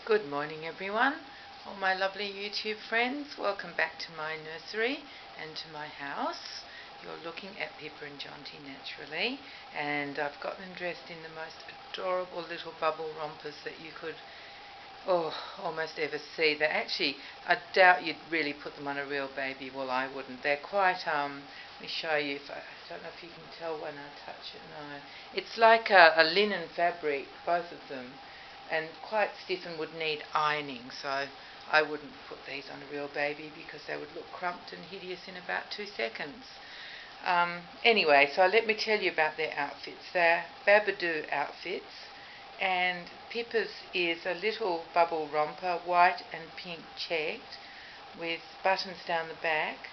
Good morning everyone, all my lovely YouTube friends. Welcome back to my nursery and to my house. You're looking at Pippa and Jonty naturally, and I've got them dressed in the most adorable little bubble rompers that you could almost ever see. They actually, I doubt you'd really put them on a real baby. Well, I wouldn't. They're quite, let me show you. I don't know if you can tell when I touch it. No. It's like a linen fabric, both of them, and quite stiff and would need ironing. So I wouldn't put these on a real baby because they would look crumped and hideous in about 2 seconds. Anyway, so let me tell you about their outfits. They're Babadoo outfits, and Pippa's is a little bubble romper, white and pink checked, with buttons down the back,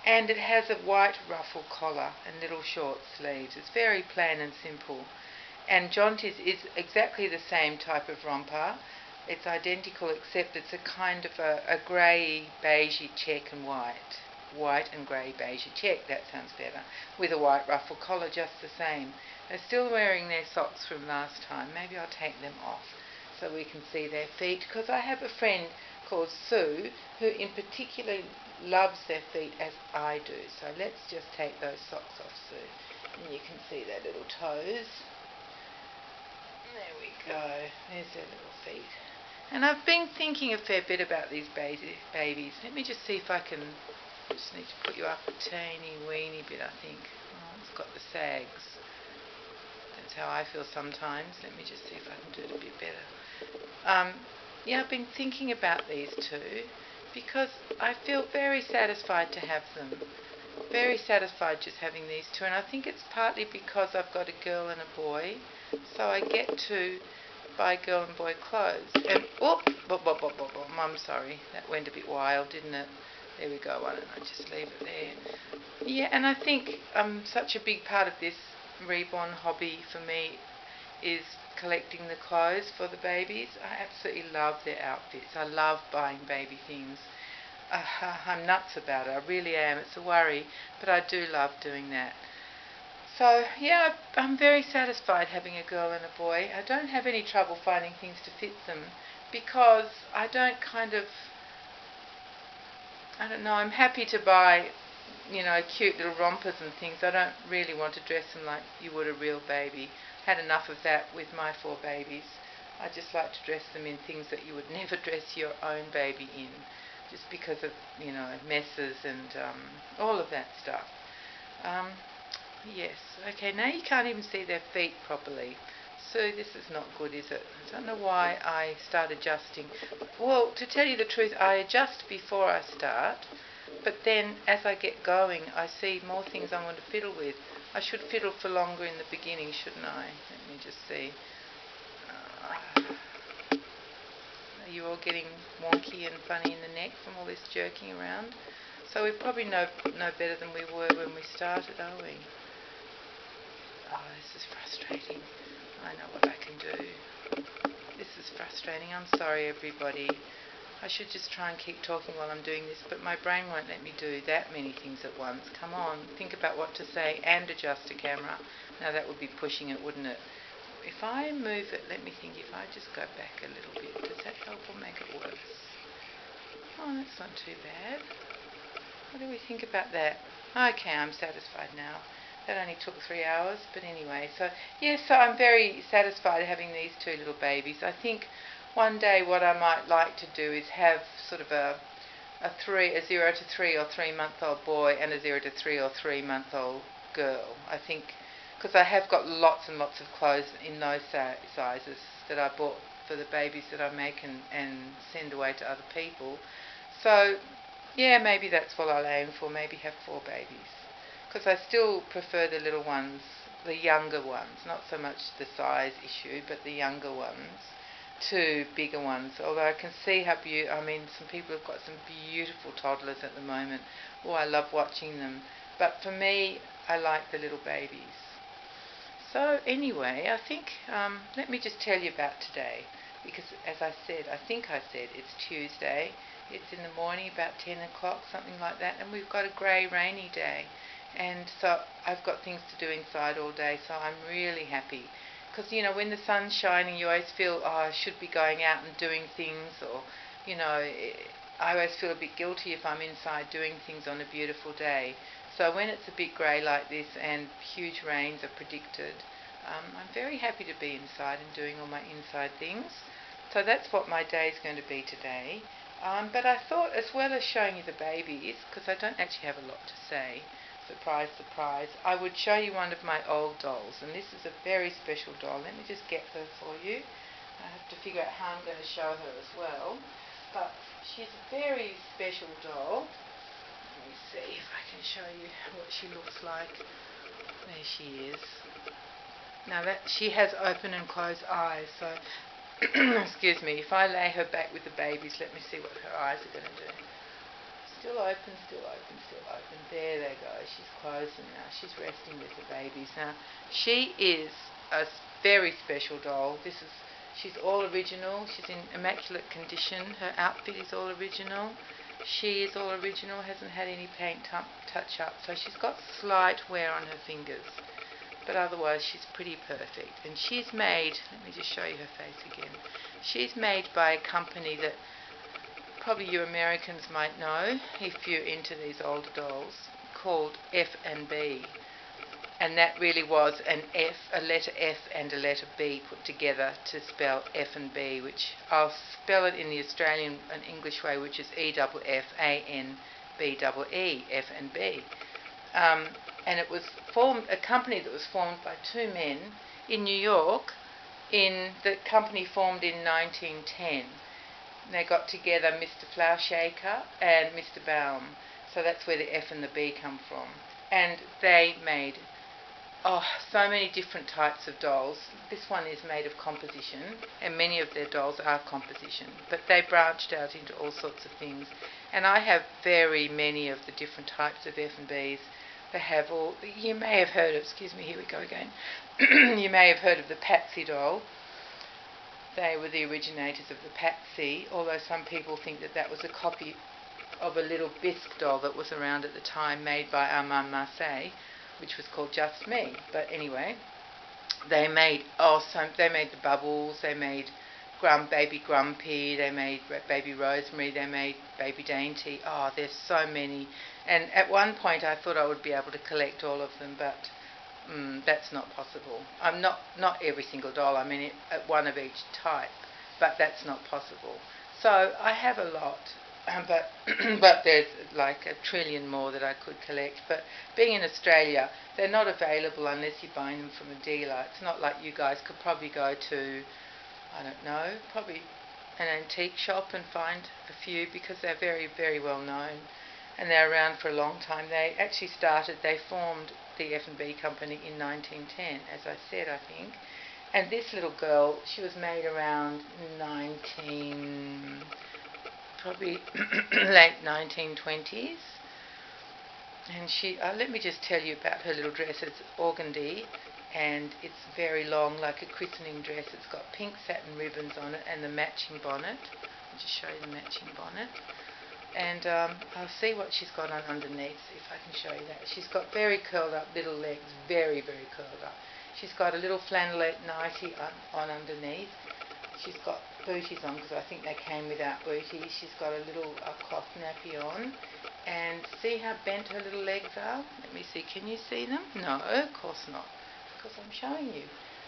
and it has a white ruffle collar and little short sleeves. It's very plain and simple. And Jonty's is exactly the same type of romper. It's identical, except it's a kind of a grey beigey check and white and grey beigey check, that sounds better, with a white ruffle collar, just the same. They're still wearing their socks from last time. Maybe I'll take them off so we can see their feet, because I have a friend called Sue who in particular loves their feet as I do. So let's just take those socks off, Sue, and you can see their little toes. There we go. There's their little feet. And I've been thinking a fair bit about these babies. Let me just see if I can. I just need to put you up a teeny weeny bit, I think. Oh, it's got the sags. That's how I feel sometimes. Let me just see if I can do it a bit better. Yeah, I've been thinking about these two because I feel very satisfied to have them. Very satisfied just having these two, and I think it's partly because I've got a girl and a boy, so I get to buy girl and boy clothes. And I'm sorry, that went a bit wild, didn't it? There we go. Why don't I just leave it there? Yeah, and I think such a big part of this reborn hobby for me is collecting the clothes for the babies. I absolutely love their outfits. I love buying baby things. I'm nuts about it. I really am. It's a worry, but I do love doing that. So yeah, I'm very satisfied having a girl and a boy. I don't have any trouble finding things to fit them because I don't I don't know, I'm happy to buy, cute little rompers and things. I don't really want to dress them like you would a real baby. Had enough of that with my 4 babies. I just like to dress them in things that you would never dress your own baby in, just because of, messes and all of that stuff. Yes, okay, now you can't even see their feet properly. So this is not good, is it? I don't know why I start adjusting. Well, to tell you the truth, I adjust before I start, but then as I get going, I see more things I want to fiddle with. I should fiddle for longer in the beginning, shouldn't I? Let me just see. Are you all getting wonky and funny in the neck from all this jerking around? So we probably know better than we were when we started, are we? Oh, this is frustrating. I know what I can do. This is frustrating. I'm sorry, everybody. I should just try and keep talking while I'm doing this, but my brain won't let me do that many things at once. Come on, think about what to say and adjust a camera. Now that would be pushing it, wouldn't it? If I move it, let me think, if I just go back a little bit, does that help or make it worse? Oh, that's not too bad. What do we think about that? Okay, I'm satisfied now. That only took 3 hours, but anyway. So, yes, so I'm very satisfied having these 2 little babies. I think one day what I might like to do is have sort of a 0 to 3 or 3-month-old boy and a 0 to 3 or 3-month-old girl. I think, because I have got lots and lots of clothes in those sizes that I bought for the babies that I make and send away to other people. So, yeah, maybe that's what I'll aim for, maybe have 4 babies. Because I still prefer the little ones, the younger ones, not so much the size issue, but the younger ones, to bigger ones. Although I can see how some people have got some beautiful toddlers at the moment. Oh, I love watching them. But for me, I like the little babies. So anyway, I think, let me just tell you about today. Because as I said, it's Tuesday. It's in the morning, about 10 o'clock, something like that. And we've got a grey, rainy day. And so I've got things to do inside all day, so I'm really happy. because, you know, when the sun's shining, you always feel, oh, I should be going out and doing things, or, you know, I always feel a bit guilty if I'm inside doing things on a beautiful day. So when it's a bit grey like this and huge rains are predicted, I'm very happy to be inside and doing all my inside things. So that's what my day is going to be today. But I thought, as well as showing you the babies, because I don't actually have a lot to say, surprise, surprise, I would show you one of my old dolls. And this is a very special doll. Let me just get her for you. I have to figure out how I'm going to show her as well. But she's a very special doll. Let me see if I can show you what she looks like. There she is. Now that she has open and closed eyes, so excuse me, if I lay her back with the babies, let me see what her eyes are going to do. Still open, still open, still open. There they go. She's closed them now. She's resting with the babies. Now, she is a very special doll. She's all original. She's in immaculate condition. Her outfit is all original. She is all original, hasn't had any paint touch up. So she's got slight wear on her fingers, but otherwise she's pretty perfect. And she's made, let me just show you her face again. She's made by a company that probably you Americans might know if you're into these older dolls, called Effanbee. And that really was an F, a letter F and a letter B put together to spell Effanbee, which I'll spell it in the Australian and English way, which is EFFANBEE, Effanbee. And it was a company that was formed by two men in New York. The company formed in 1910. They got together, Mr. Flowshaker and Mr. Baum. So that's where the F and the B come from. And they made so many different types of dolls. This one is made of composition, and many of their dolls are composition, but they branched out into all sorts of things. And I have very many of the different types of F&Bs. They have all, you may have heard of, excuse me, here we go again. You may have heard of the Patsy doll. They were the originators of the Patsy, although some people think that that was a copy of a little bisque doll that was around at the time, made by Armand Marseille, which was called Just Me. But anyway, they made the Bubbles, they made Baby Grumpy, they made Baby Rosemary, they made Baby Dainty. Oh, there's so many. And at one point I thought I would be able to collect all of them, but that's not possible. I'm not every single doll, I mean one of each type, but that's not possible. So I have a lot. But there's like a trillion more that I could collect. But being in Australia, they're not available unless you're buying them from a dealer. It's not like you guys could probably go to, I don't know, probably an antique shop and find a few, because they're very, very well known and they're around for a long time. They formed the F&B company in 1910, as I said, I think. And this little girl, she was made around probably late 1920s, and she let me just tell you about her little dress. It's organdy and it's very long, like a christening dress. It's got pink satin ribbons on it and the matching bonnet. I'll just show you the matching bonnet, and I'll see what she's got on underneath, if I can show you that. She's got very curled up little legs, very, very curled up. She's got a little flannelette nightie on underneath. She's got booties on, because I think they came without booties. She's got a little cloth nappy on. And see how bent her little legs are? Let me see, can you see them? No, of course not, because I'm showing you.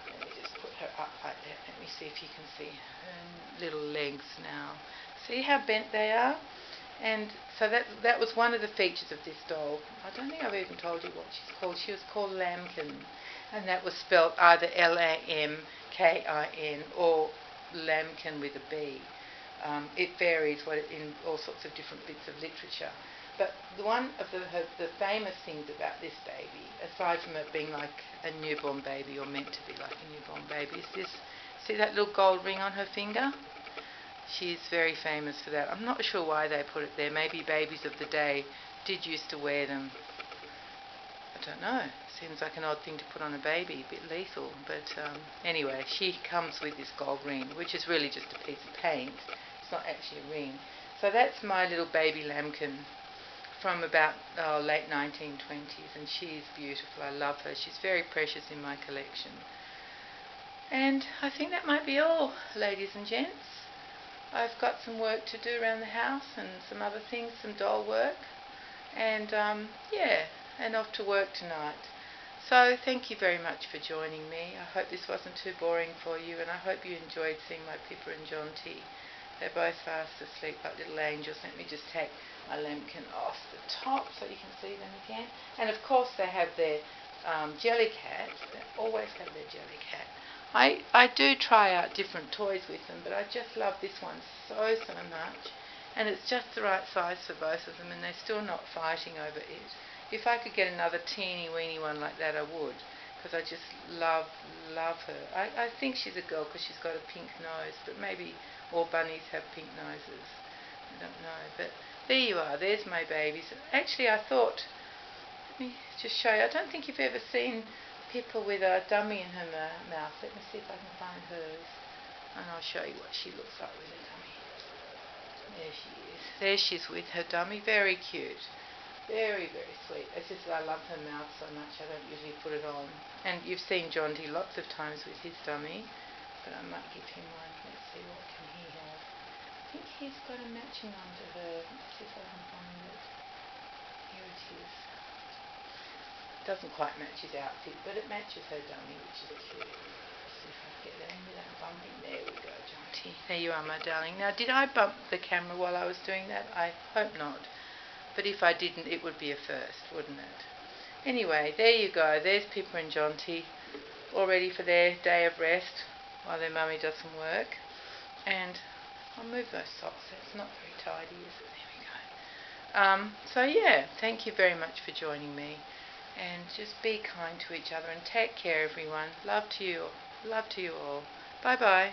Let me just put her up like that. Let me see if you can see her little legs now. See how bent they are? And so that was one of the features of this doll. I don't think I've even told you what she's called. She was called Lambkin, and that was spelled either Lamkin or Lambkin with a B. It varies in all sorts of different bits of literature. But one of the famous things about this baby, aside from it being like a newborn baby, or meant to be like a newborn baby, is this. See that little gold ring on her finger? She's very famous for that. I'm not sure why they put it there. Maybe babies of the day did used to wear them. I don't know. Seems like an odd thing to put on a baby, a bit lethal. But anyway, she comes with this gold ring, which is really just a piece of paint. It's not actually a ring. So that's my little baby Lambkin from about late 1920s, and she's beautiful. I love her. She's very precious in my collection. And I think that might be all, ladies and gents. I've got some work to do around the house and some other things, some doll work. And yeah, and off to work tonight. So thank you very much for joining me. I hope this wasn't too boring for you, and I hope you enjoyed seeing my Pippa and Jonty. They're both fast asleep like little angels. Let me just take my lambkin off the top so you can see them again. And of course they have their jelly cat. They always have their jelly cat. I do try out different toys with them, but I just love this one so much. And it's just the right size for both of them, and they're still not fighting over it. If I could get another teeny weeny one like that, I would, because I just love her. I think she's a girl because she's got a pink nose, but maybe all bunnies have pink noses. I don't know, but there you are. There's my babies. Actually, I thought, let me just show you. I don't think you've ever seen Pippa with a dummy in her mouth. Let me see if I can find hers, and I'll show you what she looks like with a dummy. There she is. There she's with her dummy. Very cute. Very, very sweet. It's just that I love her mouth so much I don't usually put it on. And you've seen Jonty lots of times with his dummy, but I might give him one. Let's see, what can he have? I think he's got a matching one to her. Let's see if I can find it. Here it is. It doesn't quite match his outfit, but it matches her dummy, which is cute. Let's see if I can get that in without bumping. There we go, Jonty. There you are, my darling. Now, did I bump the camera while I was doing that? I hope not. But if I didn't, it would be a first, wouldn't it? Anyway, there you go. There's Pippa and Jonty, all ready for their day of rest while their mummy does some work. And I'll move those socks. It's not very tidy, is it? There we go. So yeah, thank you very much for joining me. And just be kind to each other and take care, everyone. Love to you. Love to you all. Bye-bye.